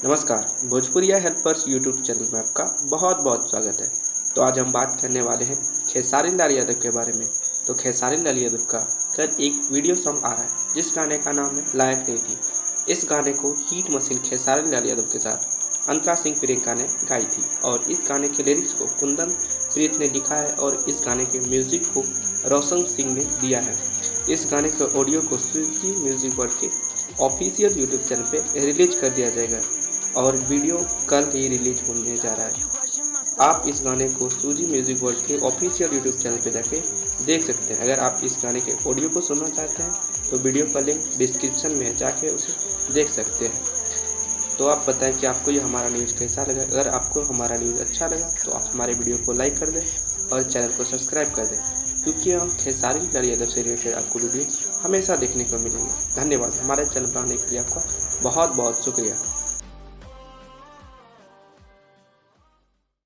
नमस्कार, भोजपुरिया helpers YouTube channel में आपका बहुत बहुत स्वागत है। तो आज हम बात करने वाले हैं खेसारी लाल यादव के बारे में। तो खेसारी लाल यादव का कल एक वीडियो सॉन्ग आ रहा है जिस गाने का नाम है लायक नहीं थी। इस गाने को हिट मशीन खेसारी लाल यादव के साथ अंतरा सिंह प्रियंका ने गाई थी और इस गाने के लिरिक्स को कुंदन प्रीत ने लिखा है और इस गाने के म्यूजिक को रोशन सिंह ने दिया है। इस गाने के ऑडियो को सूजी म्यूजिक वर्ल्ड के ऑफिशियल यूट्यूब चैनल पे रिलीज कर दिया जाएगा और वीडियो कल ही रिलीज होने जा रहा है। आप इस गाने को सूजी म्यूजिक वर्ल्ड के ऑफिशियल यूट्यूब चैनल पे जाके देख सकते हैं। अगर आप इस गाने के ऑडियो को सुनना चाहते हैं तो वीडियो का लिंक डिस्क्रिप्शन में है, जाके उसे देख सकते हैं। तो आप बताएं कि आपको ये हमारा न्यूज़ कैसा लगा। अगर आपको हमारा न्यूज़ अच्छा लगा तो आप हमारे वीडियो को लाइक कर दें और चैनल को सब्सक्राइब कर दें, क्योंकि हम खेसारी लाल यादव से रिलेटेड आपको वीडियो हमेशा देखने को मिलेंगे। धन्यवाद। हमारे चैनल पर आने के लिए आपका बहुत बहुत शुक्रिया।